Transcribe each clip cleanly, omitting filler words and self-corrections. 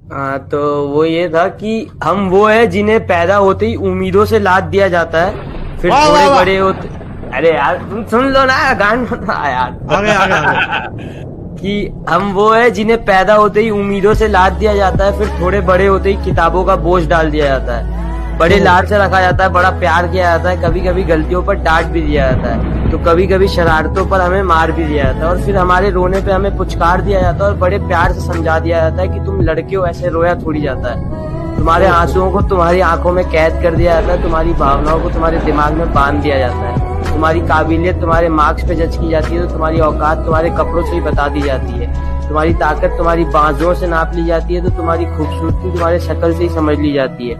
तो वो ये था कि हम वो है जिन्हें पैदा होते ही उम्मीदों से लाद दिया जाता है, फिर वाह, थोड़े वाह, वाह। बड़े होते। अरे यार तुम सुन लो ना गाना यार। आगे आगे आगे। कि हम वो है जिन्हें पैदा होते ही उम्मीदों से लाद दिया जाता है, फिर थोड़े बड़े होते ही किताबों का बोझ डाल दिया जाता है। बड़े लाड से रखा जाता है, बड़ा प्यार किया जाता है, कभी कभी गलतियों पर डांट भी दिया जाता है, तो कभी कभी शरारतों पर हमें मार भी दिया जाता है, और फिर हमारे रोने पे हमें पुचकार दिया जाता है और बड़े प्यार से समझा दिया जाता है कि तुम लड़के हो, ऐसे रोया थोड़ी जाता है। तुम्हारे आंसुओं को तुम्हारी आंखों में कैद कर दिया जाता है, तुम्हारी भावनाओं को तुम्हारे दिमाग में बांध दिया जाता है, तुम्हारी काबिलियत तुम्हारे मार्क्स पे जज की जाती है, तो तुम्हारी औकात तुम्हारे कपड़ों से ही बता दी जाती है, तुम्हारी ताकत तुम्हारी बाजुओं से नाप ली जाती है, तो तुम्हारी खूबसूरती तुम्हारे शक्ल से ही समझ ली जाती है,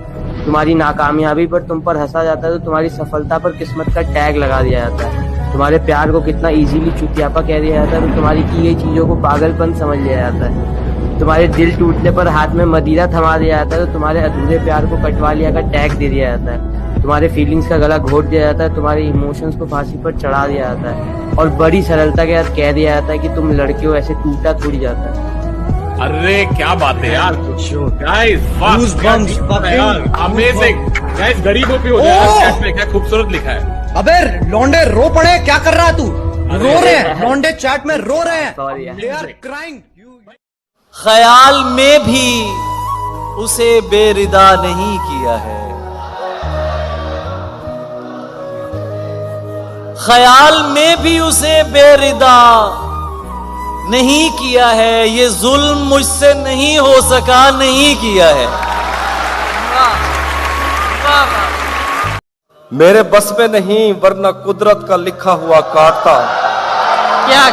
तुम्हारी नाकामयाबी पर तुम पर हंसा जाता है, तो तुम्हारी सफलता पर किस्मत का टैग लगा दिया जाता है, तुम्हारे प्यार को कितना इजीली चुतियापा कह दिया जाता है, तो तुम्हारी की गई चीजों को पागलपन समझ लिया जाता है, तुम्हारे दिल टूटने पर हाथ में मदिरा थमा दिया जाता है, तो तुम्हारे अधूरे प्यार को कटवा लिया का टैग दे दिया जाता है, तुम्हारे फीलिंग्स का गला घोट दिया जाता है, तुम्हारे इमोशंस को फांसी पर चढ़ा दिया जाता है, और बड़ी सरलता के साथ कह दिया जाता है कि तुम लड़के हो, ऐसे टूटा थोड़ी जाता है। अरे क्या बात है यार, गाइस Goosebumps, अमेजिंग गाइस, गरीबों पे हो जाए चैट में, क्या खूबसूरत लिखा है। अबे लौंडे रो पड़े, क्या कर रहा तू? रो रहे हैं लौंडे, चैट में रो रहे हैं। Sorry यार। They are crying. ख्याल में भी उसे बेरिदा नहीं किया है, ख्याल में भी उसे बेरिदा नहीं किया है, ये जुल्म मुझसे नहीं हो सका, नहीं किया है। मेरे बस में नहीं वरना कुदरत का लिखा हुआ काटता, क्या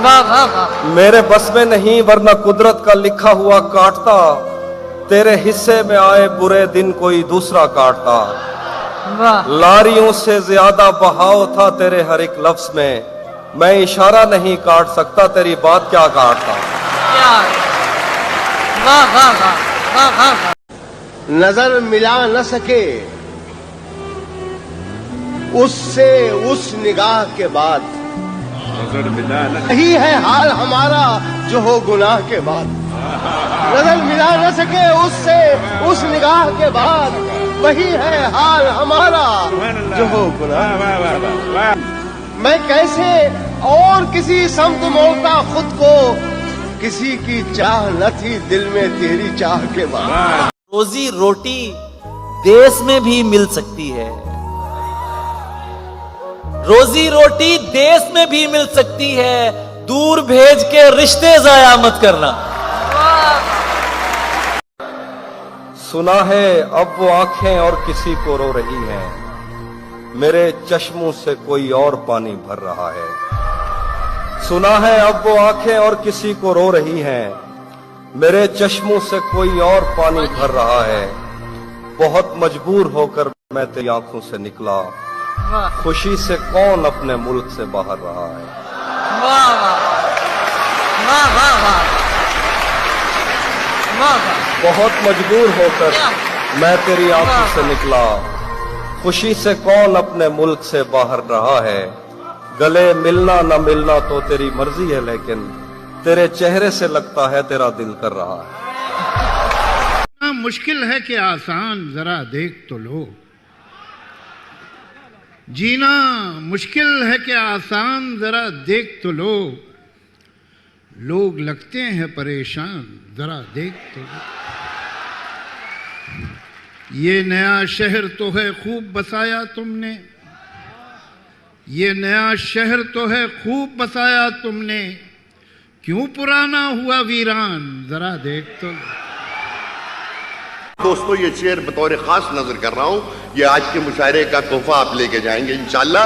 वाह वाह वाह। मेरे बस में नहीं वरना कुदरत का लिखा हुआ काटता, तेरे हिस्से में आए बुरे दिन कोई दूसरा काटता, लारियों से ज्यादा बहाव था तेरे हर एक लफ्ज में, मैं इशारा नहीं काट सकता, तेरी बात क्या काटता। वाह वाह वाह वाह वाह। नजर मिला न सके उससे उस निगाह के बाद, यही है हाल हमारा जो हो गुनाह के बाद, नजर मिला न सके उससे उस निगाह के बाद, वही है हाल हमारा जो हो गुनाह। मैं कैसे और किसी समत मोड़ता खुद को, किसी की चाह न थी दिल में तेरी चाह के बाद। रोजी रोटी देश में भी मिल सकती है, रोजी रोटी देश में भी मिल सकती है, दूर भेज के रिश्ते जाया मत करना। सुना है अब वो आंखें और किसी को रो रही हैं, मेरे चश्मों से कोई और पानी भर रहा है। सुना है अब वो आंखें और किसी को रो रही हैं, मेरे चश्मों से कोई और पानी भर रहा है। बहुत मजबूर होकर मैं तेरी आंखों से निकला, खुशी से कौन अपने मुल्क से बाहर रहा है। वाह वाह वाह वाह वाह। बहुत मजबूर होकर मैं तेरी आंखों से निकला, खुशी से कौन अपने मुल्क से बाहर रहा है। गले मिलना न मिलना तो तेरी मर्जी है, लेकिन तेरे चेहरे से लगता है तेरा दिल कर रहा है। मुश्किल है कि आसान, जरा देख तो लो। जीना मुश्किल है कि आसान, जरा देख तो लो। लोग लगते हैं परेशान, जरा देख तो लो। ये नया शहर तो है खूब बसाया तुमने, ये नया शहर तो है खूब बसाया तुमने, क्यों पुराना हुआ वीरान, जरा देख तो लो। दोस्तों, ये शेर बतौर खास नजर कर रहा हूं, ये आज के मुशायरे का तोहफा आप लेके जाएंगे इंशाअल्लाह।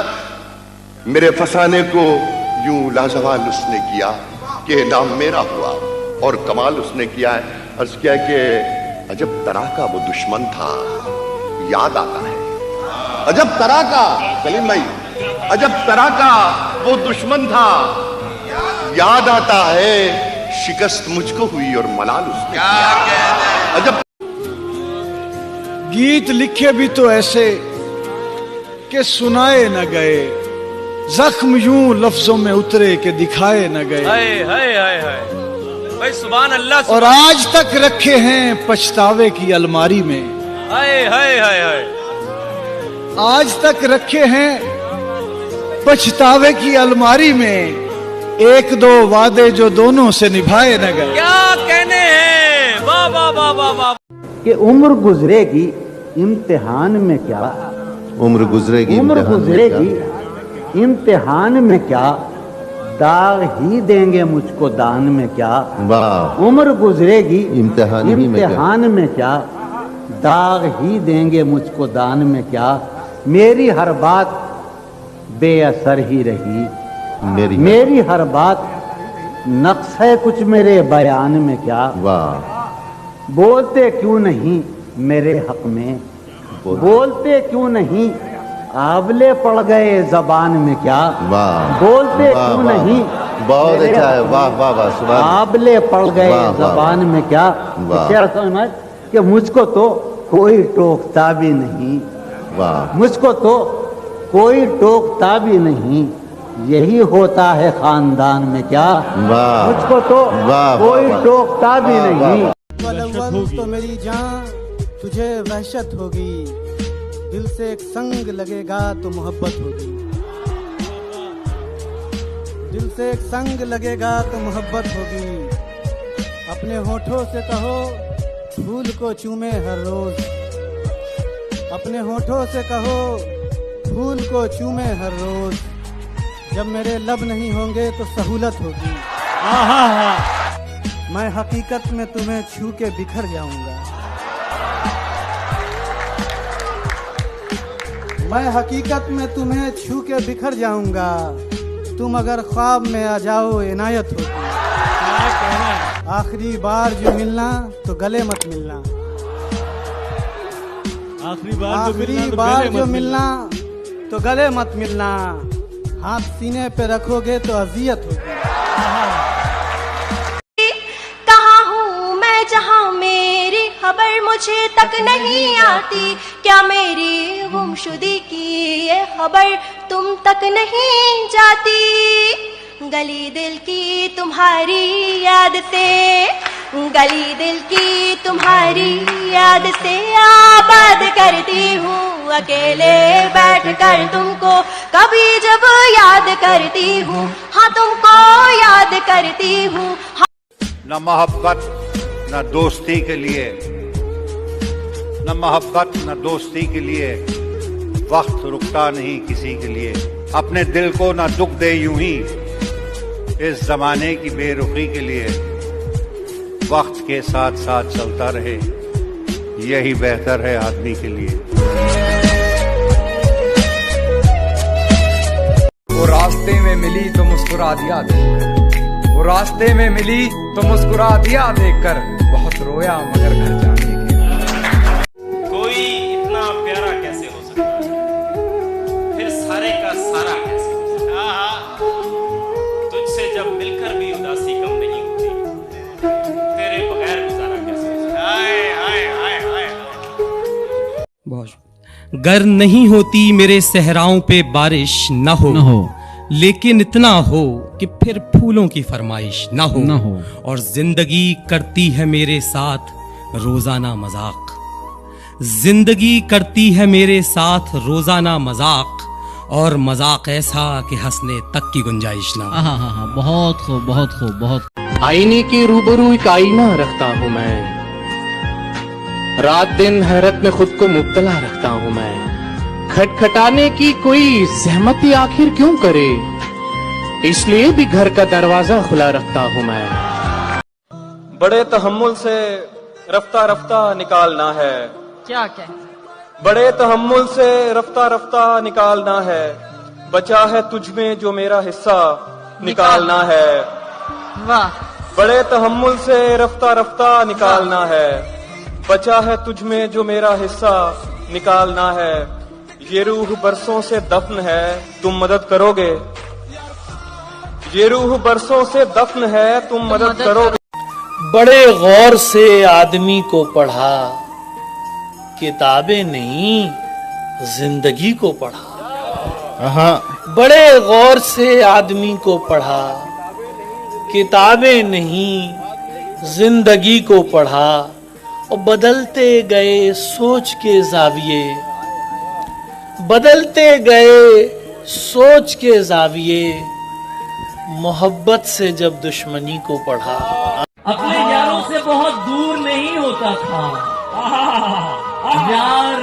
मेरे फसाने को यूं लाजवाल उसने किया कि नाम मेरा हुआ, और कमाल उसने किया है, अर्ज किया कि अजब तरह का वो दुश्मन था, याद आता है। अजब तरह का, सलीम भाई, अजब तरह का वो दुश्मन था, याद आता है, शिकस्त मुझको हुई और मलाल उसने किया। अजब गीत लिखे भी तो ऐसे कि सुनाए न गए, जख्म यूं लफ्जों में उतरे कि दिखाए न गए। हाय हाय हाय हाय। भाई सुभान अल्लाह। और आज तक रखे हैं पछतावे की अलमारी में। हाय हाय हाय हाय। आज तक रखे हैं पछतावे की अलमारी में, एक दो वादे जो दोनों से निभाए न गए। क्या कहने हैं, वाह वाह वाह वाह वाह। कि उम्र गुजरेगी इम्तिहान में क्या, उम्र गुजरेगी इम्तिहान में क्या, दाग ही देंगे मुझको दान में क्या। वाह। उम्र गुजरेगी इम्तिहान में क्या, दाग ही देंगे मुझको दान में क्या। मेरी हर बात बेअसर ही रही, मेरी हर बात नक्श है कुछ मेरे बयान में क्या। वाह। बोलते क्यों नहीं मेरे हक में, बोलते क्यों नहीं, आंवले पड़ गए जबान में क्या। वाह। बोलते क्यों नहीं, बहुत अच्छा है, वाह वाह वाह, सुभान। आंवले पड़ गए जबान में क्या। शेर समझ कि मुझको तो कोई टोकता भी नहीं, वाह। मुझको तो कोई टोकता भी नहीं, यही होता है खानदान में क्या। वाह। मुझको तो कोई टोकता भी नहीं। तो मेरी जान तुझे वहशत होगी, दिल से एक संग लगेगा तो मोहब्बत होगी, दिल से एक संग लगेगा तो मोहब्बत होगी। अपने होठों से कहो फूल को चूमे हर रोज, अपने होठों से कहो फूल को चूमे हर रोज। जब मेरे लब नहीं होंगे तो सहूलत होगी। मैं हकीकत में तुम्हें छू के बिखर जाऊंगा, मैं हकीकत में तुम्हें छू के बिखर जाऊंगा। तुम अगर ख्वाब में आ जाओ इनायत होगी। आखिरी बार जो मिलना तो गले मत मिलना, आखिरी बार जो मिलना तो गले मत मिलना। हाथ सीने पे रखोगे तो अजियत होगी। कहाँ हूँ मैं जहाँ मेरी खबर मुझे तक नहीं आती, क्या मेरी गुमशुदगी की ये खबर तुम तक नहीं जाती। गली दिल की तुम्हारी याद से, गली दिल की तुम्हारी याद से आबाद करती हूँ। अकेले बैठकर तुमको कभी जब याद करती हूँ, हाँ तुमको याद करती हूँ। न मोहब्बत न दोस्ती के लिए, न मोहब्बत न दोस्ती के लिए वक्त रुकता नहीं किसी के लिए। अपने दिल को न दुख दे यूं ही इस जमाने की बेरुखी के लिए। वक्त के साथ साथ चलता रहे, यही बेहतर है आदमी के लिए। वो रास्ते में मिली तो मुस्कुरा दिया देखकर, वो रास्ते में मिली तो मुस्कुरा दिया देखकर, बहुत रोया मगर घर जाने के। कोई इतना प्यारा कैसे हो सकता है, फिर सारे का सारा कैसे हो सकता है। तुझसे जब मिलकर भी उदासी कम नहीं होती, तेरे बगैर गुजारा कैसे हो सकता है। गर नहीं होती मेरे सहराओं पे बारिश न हो, लेकिन इतना हो कि फिर फूलों की फरमाइश न हो। और जिंदगी करती है मेरे साथ रोजाना मजाक, जिंदगी करती है मेरे साथ रोजाना मजाक, और मजाक ऐसा कि हंसने तक की गुंजाइश ना हो। हाँ, बहुत खूब, बहुत खूब, बहुत। आईने के रूबरू एक आईना रखता हूँ मैं, रात दिन हैरत में खुद को मुब्तला रखता हूँ मैं। खटखटाने की कोई सहमति आखिर क्यों करे, इसलिए भी घर का दरवाजा खुला रखता हूँ मैं। बड़े तहम्मुल से रफ्ता रफ्ता निकालना है, क्या क्या बड़े तहम्मुल से रफ्ता रफ्ता निकालना है। बचा है तुझ में जो मेरा हिस्सा निकालना है। वाह। बड़े तहम्मुल से रफ्ता रफ्ता निकालना है, बचा है तुझ में जो मेरा हिस्सा निकालना है। ये रूह बरसों से दफन है, तुम मदद करोगे। ये रूह बरसों से दफन है, तुम मदद करोगे। बड़े गौर से आदमी को पढ़ा, किताबें नहीं जिंदगी को पढ़ा। बड़े गौर से आदमी को पढ़ा, किताबें नहीं जिंदगी को पढ़ा और बदलते गए सोच के जाविये, बदलते गए सोच के जाविये, मोहब्बत से जब दुश्मनी को पढ़ा। अपने यारों से बहुत दूर नहीं होता था यार,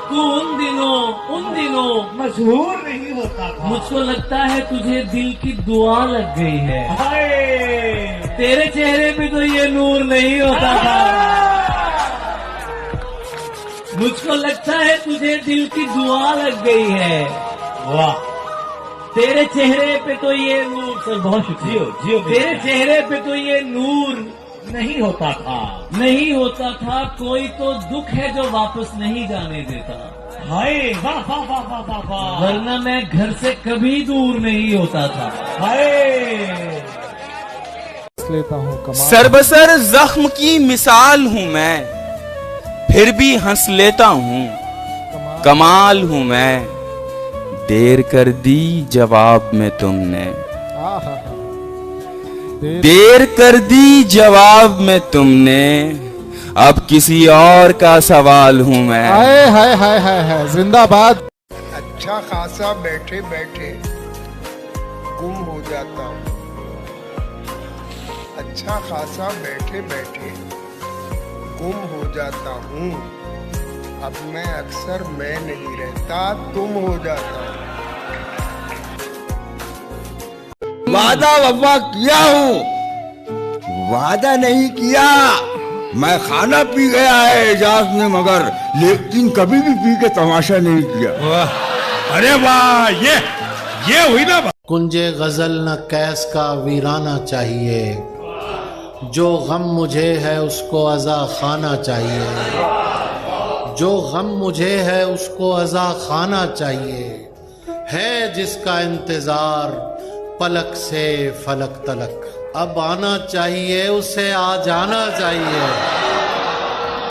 तू उन दिनों मशहूर नहीं होता था। मुझको लगता है तुझे दिल की दुआ लग गई है, तेरे चेहरे पे तो ये नूर नहीं होता था। मुझको लगता है तुझे दिल की दुआ लग गई है, वाह, तेरे चेहरे पे तो ये नूर, सर बहुत शुक्रिया, जियो तेरे चेहरे पे तो ये नूर नहीं होता था, नहीं होता था। कोई तो दुख है जो वापस नहीं जाने देता, हाय वाह वाह वाह वाह वाह वाह, वरना मैं घर से कभी दूर नहीं होता था, हाय। लेता हूँ सरबसर जख्म की मिसाल हूँ मैं, फिर भी हंस लेता हूँ, कमाल हूँ मैं। देर कर दी जवाब में तुमने, देर कर दी जवाब में तुमने, अब किसी और का सवाल हूँ मैं। हाय हाय हाय हाय हाय, जिंदाबाद। अच्छा खासा बैठे बैठे गुम हो जाता हूँ, अच्छा खासा बैठे बैठे गुम हो जाता हूँ। अब मैं अक्सर मैं नहीं रहता, तुम हो जाता हूँ। वादा वफा किया हूँ, वादा नहीं किया। मैं खाना पी गया है एजाज में, मगर लेकिन कभी भी पी के तमाशा नहीं किया। अरे वाह, ये हुई ना। कुंजे गजल न कैस का वीराना चाहिए, जो गम मुझे है उसको अज़ा खाना चाहिए, जो गम मुझे है उसको अज़ा खाना चाहिए। है जिसका इंतजार पलक से फलक तलक, अब आना चाहिए उसे आ जाना चाहिए।